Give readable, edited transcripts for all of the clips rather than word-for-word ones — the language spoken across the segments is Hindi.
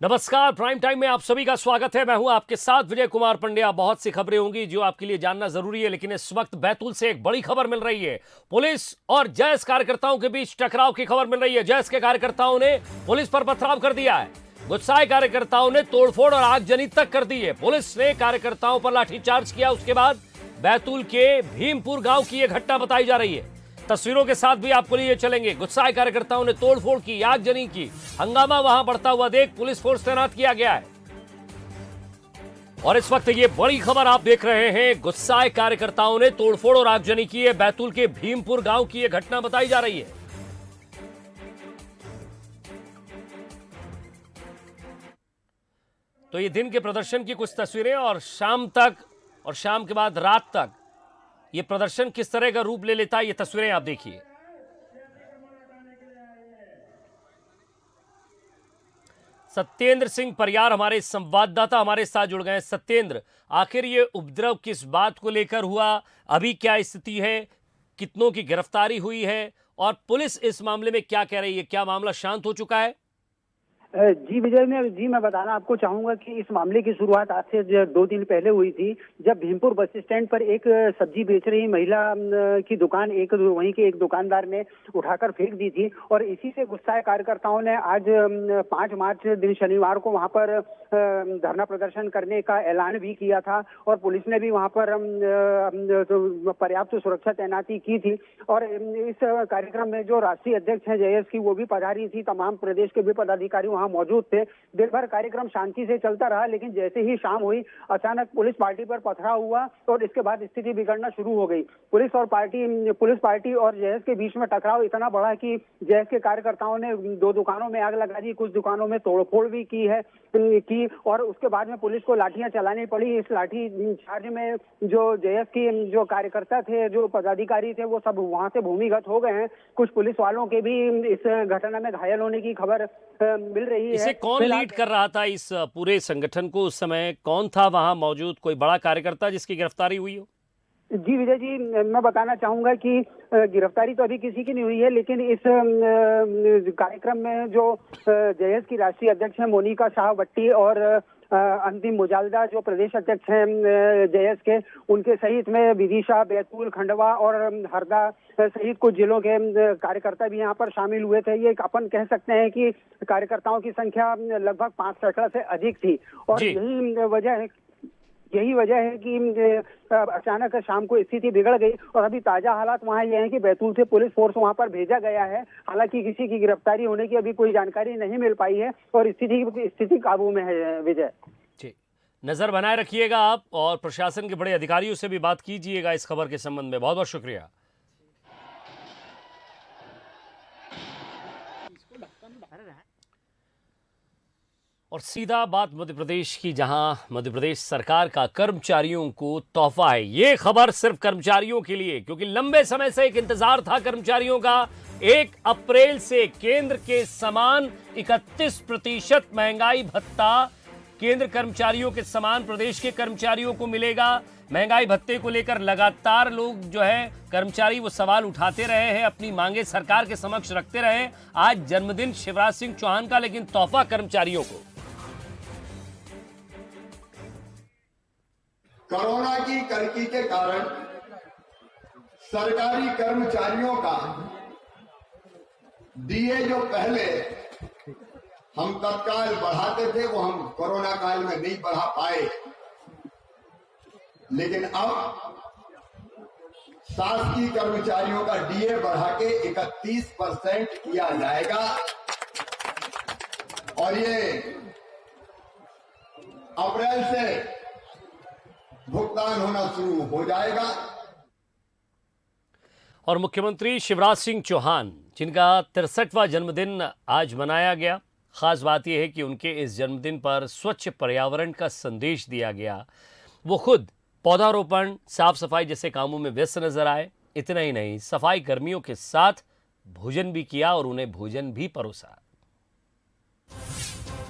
नमस्कार, प्राइम टाइम में आप सभी का स्वागत है। मैं हूं आपके साथ विजय कुमार पंड्या। बहुत सी खबरें होंगी जो आपके लिए जानना जरूरी है, लेकिन इस वक्त बैतूल से एक बड़ी खबर मिल रही है। पुलिस और जैस कार्यकर्ताओं के बीच टकराव की खबर मिल रही है। जैस के कार्यकर्ताओं ने पुलिस पर पथराव कर दिया है। गुस्साए कार्यकर्ताओं ने तोड़फोड़ और आगजनी तक कर दी है। पुलिस ने कार्यकर्ताओं पर लाठीचार्ज किया। उसके बाद बैतूल के भीमपुर गांव की यह घटना बताई जा रही है। तस्वीरों के साथ भी आपको लिए चलेंगे। गुस्साए कार्यकर्ताओं ने तोड़फोड़ की, आगजनी की। हंगामा वहां बढ़ता हुआ देख पुलिस फोर्स तैनात किया गया है। और इस वक्त ये बड़ी खबर आप देख रहे हैं। गुस्साए कार्यकर्ताओं ने तोड़फोड़ और आगजनी की है। बैतूल के भीमपुर गांव की यह घटना बताई जा रही है। तो ये दिन के प्रदर्शन की कुछ तस्वीरें और शाम तक और शाम के बाद रात तक ये प्रदर्शन किस तरह का रूप ले लेता है, ये तस्वीरें आप देखिए। सत्येंद्र सिंह परियार हमारे संवाददाता हमारे साथ जुड़ गए हैं। सत्येंद्र, आखिर ये उपद्रव किस बात को लेकर हुआ, अभी क्या स्थिति है, कितनों की गिरफ्तारी हुई है और पुलिस इस मामले में क्या कह रही है? क्या मामला शांत हो चुका है? जी विजय, मैं बताना आपको चाहूंगा कि इस मामले की शुरुआत आज से 2 दिन पहले हुई थी, जब भीमपुर बस स्टैंड पर एक सब्जी बेच रही महिला की दुकान वहीं के एक दुकानदार ने उठाकर फेंक दी थी। और इसी से गुस्साए कार्यकर्ताओं ने आज 5 मार्च दिन शनिवार को वहां पर धरना प्रदर्शन करने का ऐलान भी किया था और पुलिस ने भी वहां पर पर्याप्त सुरक्षा तैनाती की थी। और इस कार्यक्रम में जो राष्ट्रीय अध्यक्ष है जेएस की, वो भी पधारी थी। तमाम प्रदेश के भी पदाधिकारी वहां मौजूद थे। दिन भर कार्यक्रम शांति से चलता रहा, लेकिन जैसे ही शाम हुई अचानक पुलिस पार्टी पर पथराव हुआ और इसके बाद स्थिति बिगड़ना शुरू हो गई। पुलिस पार्टी और जैस के बीच में टकराव इतना बढ़ा कि जैस के कार्यकर्ताओं ने 2 दुकानों में आग लगा दी, कुछ दुकानों में तोड़फोड़ भी की और उसके बाद में पुलिस को लाठियां चलानी पड़ी। इस लाठी चार्ज में जो जेएस की जो कार्यकर्ता थे, जो पदाधिकारी थे, वो सब वहां से भूमिगत हो गए हैं। कुछ पुलिस वालों के भी इस घटना में घायल होने की खबर मिल रही है। इसे कौन लीड कर रहा था इस पूरे संगठन को? उस समय कौन था वहां मौजूद? कोई बड़ा कार्यकर्ता जिसकी गिरफ्तारी हुई हो? जी विजय जी, मैं बताना चाहूंगा कि गिरफ्तारी तो अभी किसी की नहीं हुई है, लेकिन इस कार्यक्रम में जो जेएस की राष्ट्रीय अध्यक्ष है मोनिका शाह भट्टी और अंतिम मुजालदा जो प्रदेश अध्यक्ष हैं जेएस के, उनके सहित में विदिशा, बैतूल, खंडवा और हरदा सहित कुछ जिलों के कार्यकर्ता भी यहाँ पर शामिल हुए थे। ये अपन कह सकते हैं कि कार्यकर्ताओं की संख्या लगभग 5 से अधिक थी। और यही वजह है कि अचानक शाम को स्थिति बिगड़ गई। और अभी ताजा हालात वहाँ ये है कि बैतूल से पुलिस फोर्स वहाँ पर भेजा गया है। हालांकि किसी की गिरफ्तारी होने की अभी कोई जानकारी नहीं मिल पाई है और स्थिति काबू में है। विजय जी, नजर बनाए रखिएगा आप और प्रशासन के बड़े अधिकारियों से भी बात कीजिएगा इस खबर के संबंध में। बहुत बहुत शुक्रिया। और सीधा बात मध्य प्रदेश की, जहां मध्य प्रदेश सरकार का कर्मचारियों को तोहफा है। ये खबर सिर्फ कर्मचारियों के लिए, क्योंकि लंबे समय से एक इंतजार था कर्मचारियों का। 1 अप्रैल से केंद्र के समान 31% महंगाई भत्ता केंद्र कर्मचारियों के समान प्रदेश के कर्मचारियों को मिलेगा। महंगाई भत्ते को लेकर लगातार लोग जो है कर्मचारी वो सवाल उठाते रहे हैं, अपनी मांगे सरकार के समक्ष रखते रहे। आज जन्मदिन शिवराज सिंह चौहान का, लेकिन तोहफा कर्मचारियों को। कोरोना की कर्की के कारण सरकारी कर्मचारियों का डीए जो पहले हम तत्काल बढ़ाते थे, वो हम कोरोना काल में नहीं बढ़ा पाए, लेकिन अब शासकीय कर्मचारियों का डीए बढ़ा के 31% किया जाएगा और ये अप्रैल से भुगतान होना शुरू हो जाएगा। और मुख्यमंत्री शिवराज सिंह चौहान, जिनका 63वां जन्मदिन आज मनाया गया, खास बात यह है कि उनके इस जन्मदिन पर स्वच्छ पर्यावरण का संदेश दिया गया। वो खुद पौधारोपण, साफ सफाई जैसे कामों में व्यस्त नजर आए। इतना ही नहीं, सफाई कर्मियों के साथ भोजन भी किया और उन्हें भोजन भी परोसा।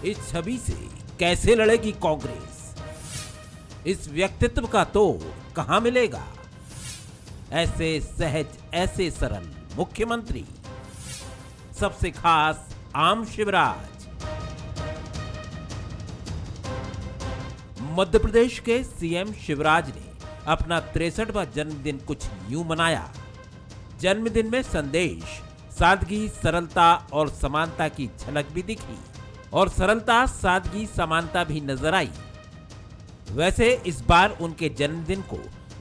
इस छवि से कैसे लड़ेगी कांग्रेस? इस व्यक्तित्व का तोड़ कहां मिलेगा? ऐसे सहज, ऐसे सरल मुख्यमंत्री, सबसे खास आम शिवराज। मध्य प्रदेश के सीएम शिवराज ने अपना 63वां जन्मदिन कुछ यूं मनाया। जन्मदिन में संदेश, सादगी, सरलता और समानता की झलक भी दिखी और सरलता, सादगी, समानता भी नजर आई। वैसे इस बार उनके जन्मदिन को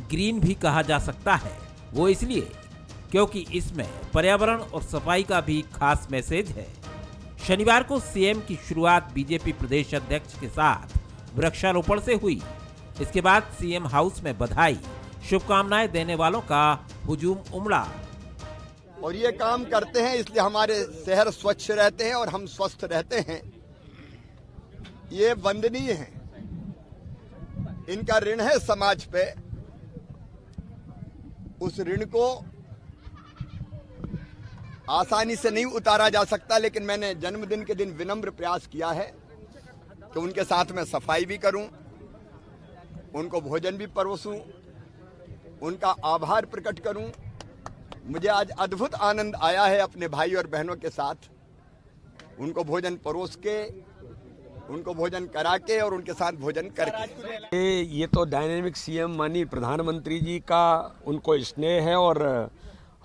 ग्रीन भी कहा जा सकता है, वो इसलिए क्योंकि इसमें पर्यावरण और सफाई का भी खास मैसेज है। शनिवार को सीएम की शुरुआत बीजेपी प्रदेश अध्यक्ष के साथ वृक्षारोपण से हुई। इसके बाद सीएम हाउस में बधाई, शुभकामनाएं देने वालों का हुजूम उमड़ा। और ये काम करते हैं इसलिए हमारे शहर स्वच्छ रहते हैं और हम स्वस्थ रहते हैं। ये वंदनीय है, इनका ऋण है समाज पे। उस ऋण को आसानी से नहीं उतारा जा सकता, लेकिन मैंने जन्मदिन के दिन विनम्र प्रयास किया है कि उनके साथ में सफाई भी करूं, उनको भोजन भी परोसूं, उनका आभार प्रकट करूं। मुझे आज अद्भुत आनंद आया है अपने भाई और बहनों के साथ उनको भोजन परोस के, उनको भोजन करा के और उनके साथ भोजन करके। ये तो डायनेमिक सीएम माननीय प्रधानमंत्री जी का उनको स्नेह है और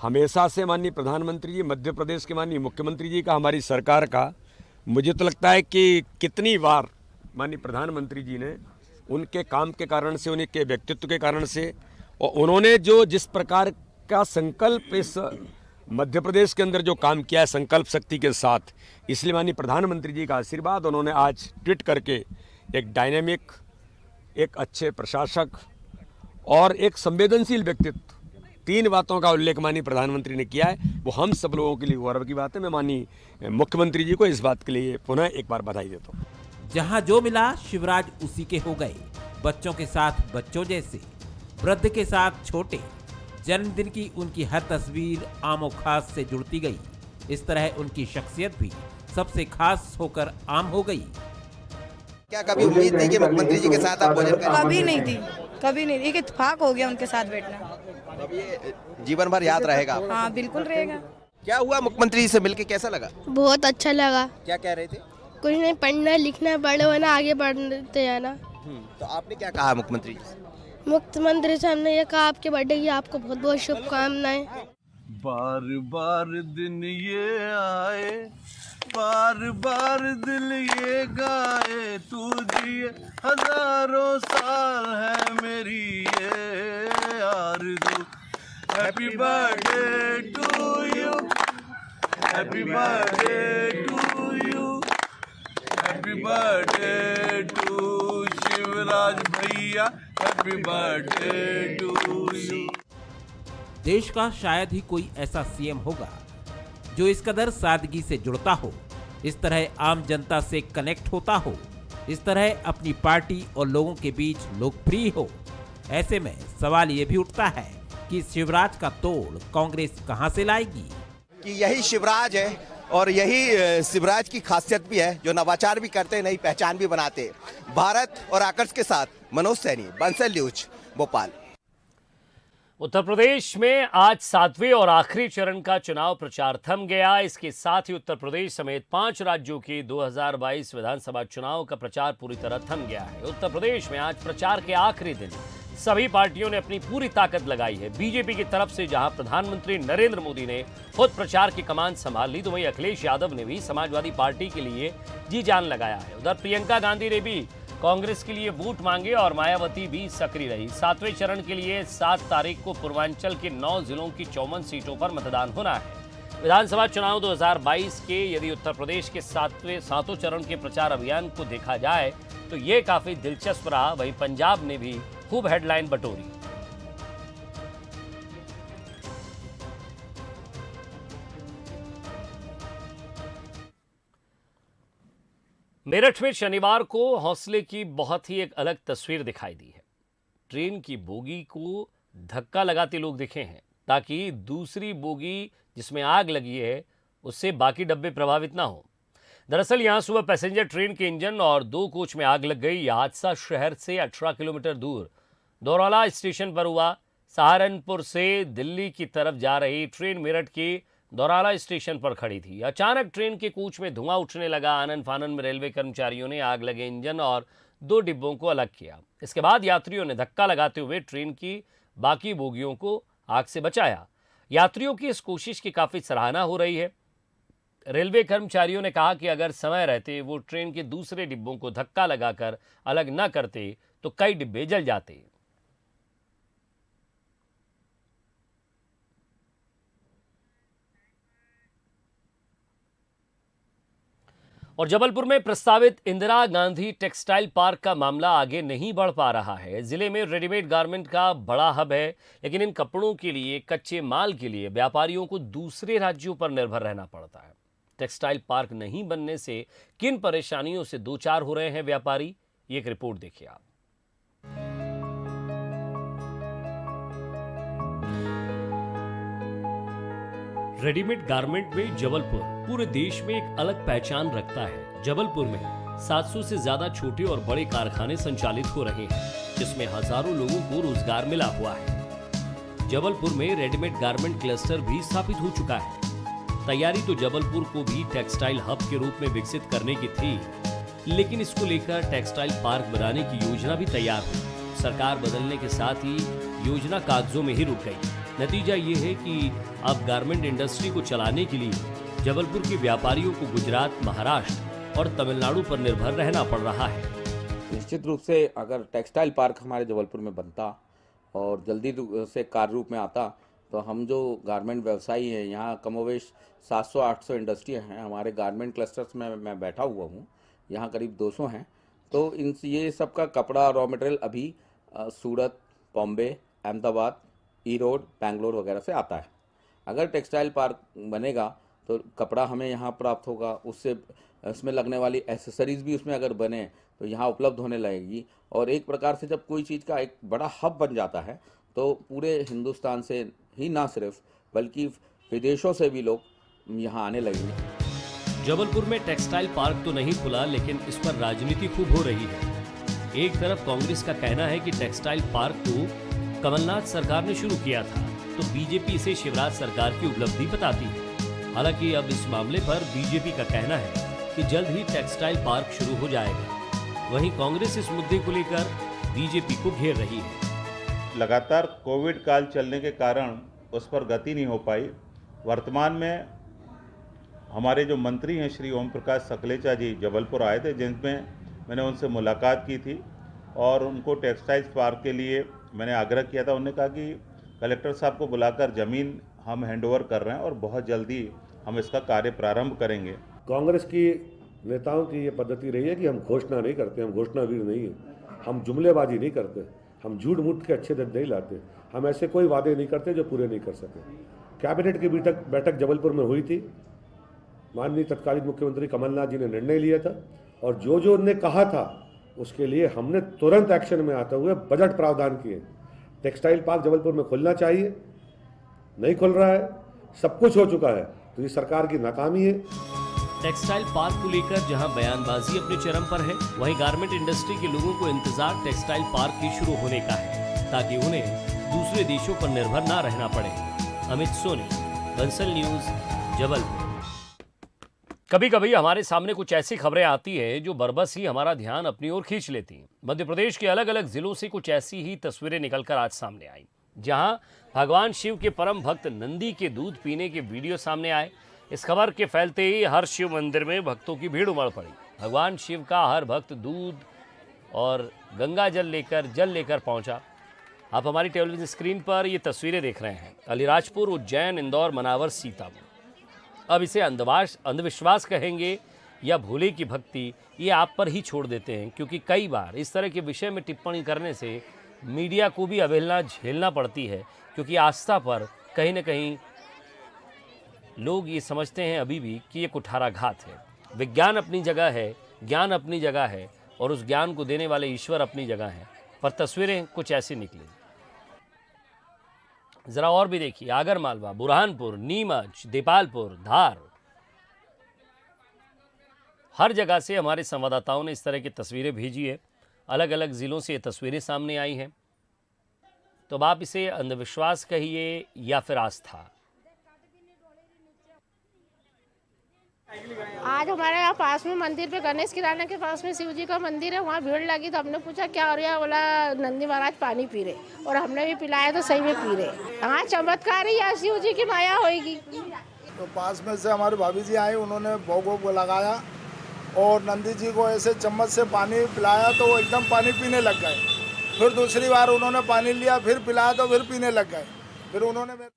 हमेशा से माननीय प्रधानमंत्री जी, मध्य प्रदेश के माननीय मुख्यमंत्री जी का, हमारी सरकार का, मुझे तो लगता है कि कितनी बार माननीय प्रधानमंत्री जी ने उनके काम के कारण से, उनके व्यक्तित्व के कारण से, और उन्होंने जो जिस प्रकार का संकल्प इस मध्य प्रदेश के अंदर जो काम किया है संकल्प शक्ति के साथ, इसलिए माननीय प्रधानमंत्री जी का आशीर्वाद, उन्होंने आज ट्वीट करके एक डायनेमिक, एक अच्छे प्रशासक और एक संवेदनशील व्यक्तित्व, 3 बातों का उल्लेख माननीय प्रधानमंत्री ने किया है। वो हम सब लोगों के लिए गौरव की बात है। मैं माननीय मुख्यमंत्री जी को इस बात के लिए पुनः एक बार बधाई देता हूँ। जहां जो मिला शिवराज उसी के हो गए। बच्चों के साथ बच्चों जैसे, वृद्ध के साथ छोटे। जन्मदिन की उनकी हर तस्वीर आम और खास से जुड़ती गई। इस तरह उनकी शख्सियत भी सबसे खास होकर आम हो गई। क्या कभी उम्मीद थी कि मुख्यमंत्री जी के साथ आप भोजन करें? कभी नहीं थी, कभी नहीं। एक इत्तेफाक हो गया उनके साथ बैठना। अब ये जीवन भर याद रहेगा? हाँ बिल्कुल रहेगा। क्या हुआ, मुख्यमंत्री जी से मिलके कैसा लगा? बहुत अच्छा लगा। क्या कह रहे थे? कुछ नहीं, पढ़ना लिखना बड़े होना, आगे बढ़ते जाना। तो आपने क्या कहा मुख्यमंत्री जी से? मुख्यमंत्री साहब ने ये कहा आपके बर्थडे की आपको बहुत बहुत शुभकामनाएं। बार बार दिन ये आए, बार बार दिल ये गाए, तू जिए हजारों साल है मेरी ये आरज़ू। Happy birthday to you, happy birthday to you, happy birthday to Shivraj भैया, हैप्पी बर्थडे टू यू। देश का शायद ही कोई ऐसा सीएम होगा जो इस कदर सादगी से जुड़ता हो, इस तरह आम जनता से कनेक्ट होता हो, इस तरह अपनी पार्टी और लोगों के बीच लोकप्रिय हो। ऐसे में सवाल ये भी उठता है कि शिवराज का तोड़ कांग्रेस कहां से लाएगी? कि यही शिवराज है और यही शिवराज की खासियत भी है, जो नवाचार भी करते, नई पहचान भी बनाते। भारत और आकर्ष के साथ मनोज सैनी, बंसल न्यूज, भोपाल। उत्तर प्रदेश में आज 7वें और आखिरी चरण का चुनाव प्रचार थम गया। इसके साथ ही उत्तर प्रदेश समेत 5 राज्यों के 2022 विधानसभा चुनाव का प्रचार पूरी तरह थम गया है। उत्तर प्रदेश में आज प्रचार के आखिरी दिन सभी पार्टियों ने अपनी पूरी ताकत लगाई है। बीजेपी की तरफ से जहां प्रधानमंत्री नरेंद्र मोदी ने खुद प्रचार की कमान संभाल ली, तो वहीं अखिलेश यादव ने भी समाजवादी पार्टी के लिए जी जान लगाया है। उधर प्रियंका गांधी ने भी कांग्रेस के लिए वोट मांगे और मायावती भी सक्रिय रही। 7वें चरण के लिए 7 तारीख को पूर्वांचल के 9 जिलों की 54 सीटों पर मतदान होना है। विधानसभा चुनाव 2022 के यदि उत्तर प्रदेश के 7वें चरण के प्रचार अभियान को देखा जाए तो ये काफी दिलचस्प रहा। वहीं पंजाब ने भी खूब हेडलाइन बटोरी। मेरठ में शनिवार को हौसले की बहुत ही एक अलग तस्वीर दिखाई दी है। ट्रेन की बोगी को धक्का लगाते लोग दिखे हैं ताकि दूसरी बोगी जिसमें आग लगी है उससे बाकी डब्बे प्रभावित ना हो। दरअसल यहां सुबह पैसेंजर ट्रेन के इंजन और 2 कोच में आग लग गई। यह हादसा शहर से 18 किलोमीटर दूर दौराला स्टेशन पर हुआ। सहारनपुर से दिल्ली की तरफ जा रही ट्रेन मेरठ की दौराला स्टेशन पर खड़ी थी। अचानक ट्रेन के कोच में धुआं उठने लगा। आनन फानन में रेलवे कर्मचारियों ने आग लगे इंजन और 2 डिब्बों को अलग किया। इसके बाद यात्रियों ने धक्का लगाते हुए ट्रेन की बाकी बोगियों को आग से बचाया। यात्रियों की इस कोशिश की काफी सराहना हो रही है। रेलवे कर्मचारियों ने कहा कि अगर समय रहते वो ट्रेन के दूसरे डिब्बों को धक्का लगाकर अलग न करते तो कई डिब्बे जल जाते। और जबलपुर में प्रस्तावित इंदिरा गांधी टेक्सटाइल पार्क का मामला आगे नहीं बढ़ पा रहा है। जिले में रेडीमेड गारमेंट का बड़ा हब है, लेकिन इन कपड़ों के लिए, कच्चे माल के लिए व्यापारियों को दूसरे राज्यों पर निर्भर रहना पड़ता है। टेक्सटाइल पार्क नहीं बनने से किन परेशानियों से दो चार हो रहे हैं व्यापारी, ये एक रिपोर्ट देखिए आप। रेडीमेड गारमेंट में जबलपुर पूरे देश में एक अलग पहचान रखता है। जबलपुर में 700 से ज्यादा छोटे और बड़े कारखाने संचालित हो रहे हैं, जिसमें हजारों लोगों को रोजगार मिला हुआ है। जबलपुर में रेडीमेड गारमेंट क्लस्टर भी स्थापित हो चुका है। तैयारी तो जबलपुर को भी टेक्सटाइल हब के रूप में विकसित करने की थी, लेकिन इसको लेकर टेक्सटाइल पार्क बनाने की योजना भी तैयार हुई। सरकार बदलने के साथ ही योजना कागजों में ही रुक गई। नतीजा ये है कि अब गारमेंट इंडस्ट्री को चलाने के लिए जबलपुर के व्यापारियों को गुजरात, महाराष्ट्र और तमिलनाडु पर निर्भर रहना पड़ रहा है। निश्चित रूप से अगर टेक्सटाइल पार्क हमारे जबलपुर में बनता और जल्दी से कार्य रूप में आता तो हम जो गारमेंट व्यवसायी हैं, यहाँ कमोवेश 700-800 इंडस्ट्री हैं। हमारे गारमेंट क्लस्टर्स में मैं बैठा हुआ हूँ, यहाँ करीब 200 हैं। तो इन ये सब का कपड़ा रॉ मटेरियल अभी सूरत, बॉम्बे, अहमदाबाद, ईरोड, बेंगलोर वगैरह से आता है। अगर टेक्सटाइल पार्क बनेगा तो कपड़ा हमें यहाँ प्राप्त होगा, उससे इसमें लगने वाली एसेसरीज भी उसमें अगर बने तो यहाँ उपलब्ध होने लगेगी। और एक प्रकार से जब कोई चीज़ का एक बड़ा हब बन जाता है तो पूरे हिंदुस्तान से ही ना सिर्फ बल्कि विदेशों से भी लोग यहाँ आने लगेंगे। जबलपुर में टेक्सटाइल पार्क तो नहीं खुला, लेकिन इस पर राजनीति खूब हो रही है। एक तरफ कांग्रेस का कहना है कि टेक्सटाइल पार्क को कमलनाथ सरकार ने शुरू किया था, तो बीजेपी इसे शिवराज सरकार की उपलब्धि बताती है। हालांकि अब इस मामले पर बीजेपी का कहना है कि जल्द ही टेक्सटाइल पार्क शुरू हो जाएगा। वहीं कांग्रेस इस मुद्दे को लेकर बीजेपी को घेर रही है। लगातार कोविड काल चलने के कारण उस पर गति नहीं हो पाई। वर्तमान में हमारे जो मंत्री हैं श्री ओम प्रकाश सकलेचा जी जबलपुर आए थे, जिनमें मैंने उनसे मुलाकात की थी और उनको टेक्सटाइल्स पार्क के लिए मैंने आग्रह किया था। उन्होंने कहा कि कलेक्टर साहब को बुलाकर ज़मीन हम हैंडओवर कर रहे हैं और बहुत जल्दी हम इसका कार्य प्रारंभ करेंगे। कांग्रेस की नेताओं की ये पद्धति रही है कि हम घोषणा नहीं करते, हम घोषणावीर नहीं हैं, हम जुमलेबाजी नहीं करते, हम झूठ मूठ के अच्छे दिन नहीं लाते, हम ऐसे कोई वादे नहीं करते जो पूरे नहीं कर सके। कैबिनेट की बैठक जबलपुर में हुई थी। माननीय तत्कालीन मुख्यमंत्री कमलनाथ जी ने निर्णय लिया था और जो जो उन्होंने कहा था उसके लिए हमने तुरंत एक्शन में आते हुए बजट प्रावधान किए। टेक्सटाइल पार्क जबलपुर में खुलना चाहिए, नहीं खुल रहा है, सब कुछ हो चुका है, तो ये सरकार की नाकामी है। टेक्सटाइल पार्क को लेकर जहां बयानबाजी अपने चरम पर है, वहीं गारमेंट इंडस्ट्री के लोगों को इंतजार टेक्सटाइल पार्क के शुरू होने का है, ताकि उन्हें दूसरे देशों पर निर्भर ना रहना पड़े। अमित सोनी, बंसल न्यूज, जबलपुर। कभी कभी हमारे सामने कुछ ऐसी खबरें आती हैं जो बरबस ही हमारा ध्यान अपनी ओर खींच लेती हैं। मध्य प्रदेश के अलग अलग जिलों से कुछ ऐसी ही तस्वीरें निकलकर आज सामने आई, जहां भगवान शिव के परम भक्त नंदी के दूध पीने के वीडियो सामने आए। इस खबर के फैलते ही हर शिव मंदिर में भक्तों की भीड़ उमड़ पड़ी। भगवान शिव का हर भक्त दूध और गंगा जल लेकर पहुंचा। आप हमारी टेलीविजन स्क्रीन पर ये तस्वीरें देख रहे हैं। अलीराजपुर, उज्जैन, इंदौर, मनावर, सीतापुर। अब इसे अंधविश्वास कहेंगे या भोले की भक्ति, ये आप पर ही छोड़ देते हैं, क्योंकि कई बार इस तरह के विषय में टिप्पणी करने से मीडिया को भी अवहेलना झेलना पड़ती है, क्योंकि आस्था पर कहीं न कहीं लोग ये समझते हैं अभी भी कि ये कुठाराघात है। विज्ञान अपनी जगह है, ज्ञान अपनी जगह है और उस ज्ञान को देने वाले ईश्वर अपनी जगह है, पर तस्वीरें कुछ ऐसी निकली। जरा और भी देखिए, आगरमालवा, बुरहानपुर, नीमच, देपालपुर, धार, हर जगह से हमारे संवाददाताओं ने इस तरह की तस्वीरें भेजी है। अलग अलग जिलों से ये तस्वीरें सामने आई हैं। तो अब आप इसे अंधविश्वास कहिए या फिर आस्था। आज हमारे यहाँ पास में मंदिर पे गणेश किराना के पास में शिव जी का मंदिर है, वहाँ भीड़ लगी तो हमने पूछा क्या हो रहा है, बोला नंदी महाराज पानी पी रहे और हमने भी पिलाया तो सही में पी रहे। हाँ चमत्कार ही या शिव जी की माया होगी। तो पास में से हमारे भाभी जी आए, उन्होंने भोग वोग लगाया और नंदी जी को ऐसे चम्मच से पानी पिलाया तो वो एकदम पानी पीने लग गए। फिर दूसरी बार उन्होंने पानी लिया, फिर पिलाया तो फिर पीने लग गए। फिर उन्होंने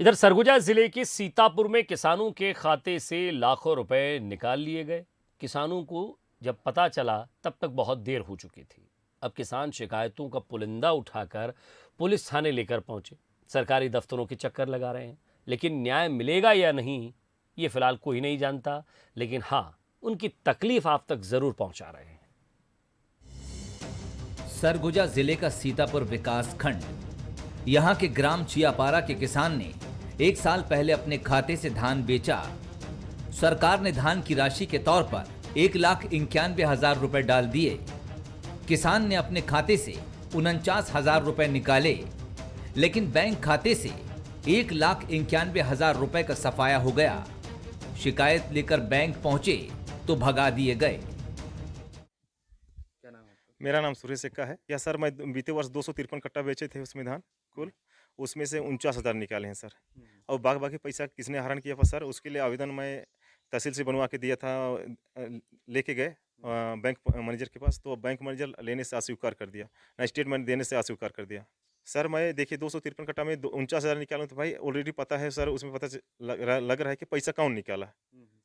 इधर सरगुजा जिले के सीतापुर में किसानों के खाते से लाखों रुपए निकाल लिए गए। किसानों को जब पता चला तब तक बहुत देर हो चुकी थी। अब किसान शिकायतों का पुलिंदा उठाकर पुलिस थाने लेकर पहुंचे, सरकारी दफ्तरों के चक्कर लगा रहे हैं, लेकिन न्याय मिलेगा या नहीं ये फिलहाल कोई नहीं जानता। लेकिन हाँ, उनकी तकलीफ आप तक जरूर पहुंचा रहे हैं। सरगुजा जिले का सीतापुर विकास खंड, यहाँ के ग्राम चियापारा के किसान ने 1 साल पहले अपने खाते से धान बेचा। सरकार ने धान की राशि के तौर पर 1,91,000 रुपए डाल दिए। किसान ने अपने खाते से 49,000 रुपए निकाले, लेकिन बैंक खाते से 1,91,000 रुपए का सफाया हो गया। शिकायत लेकर बैंक पहुंचे तो भगा दिए गए। मेरा नाम सुरेश सिक्का है। या सर, मैं बीते वर्ष 253 कट्टा बेचे थे उसमें धान कुल, उसमें से 49,000 निकाले हैं सर। और बाकी पैसा किसने हरण किया था सर, उसके लिए आवेदन मैं तहसील से बनवा के दिया था, लेके गए बैंक मैनेजर के पास, तो बैंक मैनेजर लेने से अस्वीकार कर दिया, ना स्टेटमेंट देने से अस्वीकार कर दिया। सर मैं देखिए 253 कट्टा में 49,000 निकालूँ तो भाई ऑलरेडी पता है सर, उसमें पता लग रहा है कि पैसा कौन निकाला।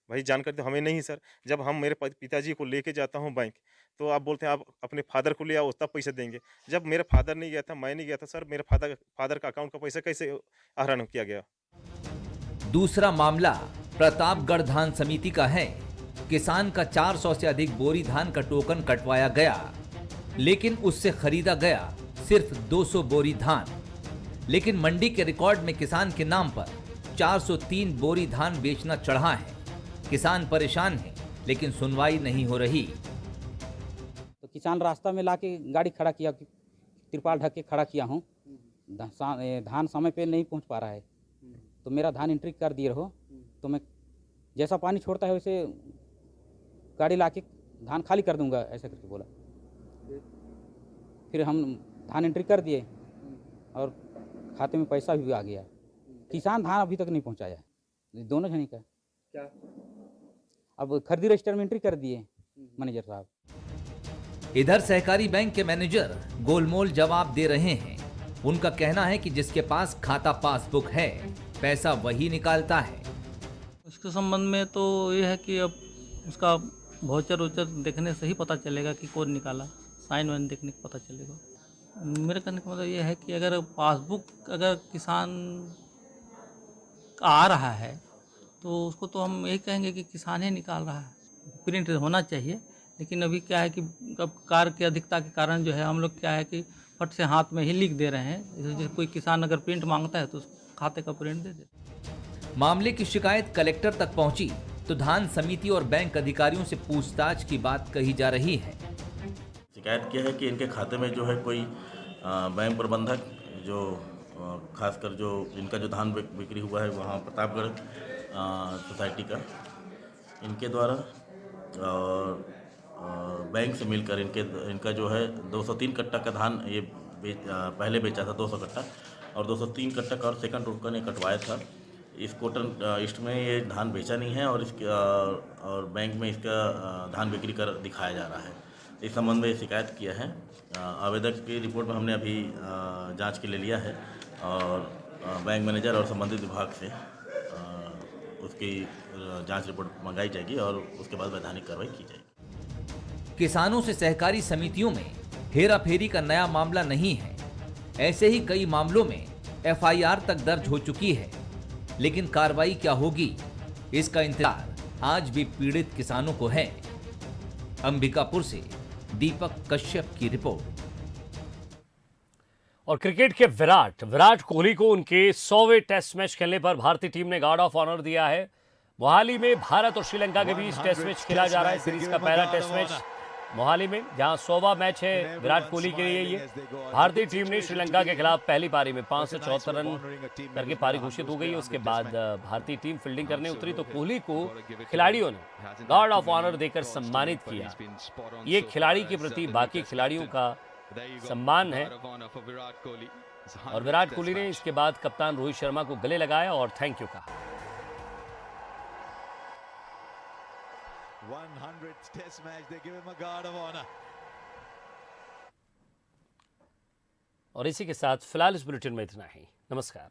भाई जानकारी तो हमें नहीं सर। जब हम मेरे पिताजी को लेके जाता हूँ बैंक, तो आप बोलते हैं आप अपने फादर को ले आओ तब पैसे देंगे। जब मेरा फादर नहीं गया था, मैं नहीं गया था सर, मेरे फादर का अकाउंट का पैसा कैसे आहरण किया गया। दूसरा मामला प्रतापगढ़ धान समिति का है। किसान का 400 से अधिक बोरी धान का टोकन कटवाया गया, लेकिन उससे खरीदा गया सिर्फ 200 बोरी धान। लेकिन मंडी के रिकॉर्ड में किसान के नाम पर 403 बोरी धान बेचना चढ़ा है। किसान परेशान है, लेकिन सुनवाई नहीं हो रही। तो किसान रास्ता में लाके गाड़ी खड़ा किया, तिरपाल ढक के खड़ा किया हूँ, धान समय पे नहीं पहुँच पा रहा है, तो मेरा धान एंट्री कर दिए रहो, तो मैं जैसा पानी छोड़ता है वैसे गाड़ी लाके धान खाली कर दूंगा, ऐसा करके बोला। फिर हम धान एंट्री कर दिए और खाते में पैसा भी आ गया। किसान धान अभी तक नहीं पहुंचाया, दोनों जने का क्या। अब खरीदी रजिस्टर में एंट्री कर दिए मैनेजर साहब। इधर सहकारी बैंक के मैनेजर गोलमोल जवाब दे रहे हैं। उनका कहना है कि जिसके पास खाता पासबुक है, पैसा वही निकालता है। इसके संबंध में तो ये है कि अब उसका वाउचर देखने से ही पता चलेगा कि कौन निकाला, साइन वाइन देखने को पता चलेगा। मेरे कहने का मतलब ये है कि अगर पासबुक अगर किसान आ रहा है तो उसको तो हम यही कहेंगे कि किसान ही निकाल रहा है, प्रिंट होना चाहिए। लेकिन अभी क्या है कि अब कार्य की अधिकता के कारण जो है हम लोग क्या है कि फट से हाथ में ही लिख दे रहे हैं। जैसे कोई किसान अगर प्रिंट मांगता है तो उस खाते का प्रिंट दे देते। मामले की शिकायत कलेक्टर तक पहुंची तो धान समिति और बैंक अधिकारियों से पूछताछ की बात कही जा रही है। शिकायत किया है कि इनके खाते में जो है कोई बैंक प्रबंधक जो खासकर जो इनका जो धान बिक्री हुआ है वहाँ प्रतापगढ़ सोसाइटी का, इनके द्वारा और बैंक से मिलकर इनका जो है 203 कट्टा का धान ये पहले बेचा था 200 कट्टा, और 203 कट्टा का और सेकंड टोकन ये कटवाया था। इस कोटन लिस्ट में ये धान बेचा नहीं है और इसके और बैंक में इसका धान बिक्री कर दिखाया जा रहा है। इस संबंध में शिकायत किया है। आवेदक की रिपोर्ट में हमने अभी जांच के लिए लिया है और बैंक मैनेजर और संबंधित विभाग से उसकी जांच रिपोर्ट मंगाई जाएगी और उसके बाद वैधानिक कार्रवाई की जाएगी। किसानों से सहकारी समितियों में हेराफेरी का नया मामला नहीं है। ऐसे ही कई मामलों में एफआईआर तक दर्ज हो चुकी है, लेकिन कार्रवाई क्या होगी इसका इंतजार आज भी पीड़ित किसानों को है। अंबिकापुर से दीपक कश्यप की रिपोर्ट। और क्रिकेट के विराट कोहली को उनके 100वें टेस्ट मैच खेलने पर भारतीय टीम ने गार्ड ऑफ ऑनर दिया है। मोहाली में भारत और श्रीलंका के बीच टेस्ट मैच खेला जा रहा है। सीरीज का पहला टेस्ट मैच मोहाली में, जहां 100वां मैच है विराट कोहली के लिए। ये भारतीय टीम ने श्रीलंका के खिलाफ पहली पारी में 574 रन करके पारी घोषित हो गई। उसके बाद भारतीय टीम फील्डिंग करने उतरी तो कोहली को खिलाड़ियों ने गार्ड ऑफ ऑनर देकर सम्मानित किया। ये खिलाड़ी के प्रति बाकी खिलाड़ियों का सम्मान है। और विराट कोहली ने इसके बाद कप्तान रोहित शर्मा को गले लगाया और थैंक यू कहा। 100th Test match, they give him a guard of honor. और इसी के साथ फिलहाल इस बुलेटिन में इतना ही। नमस्कार।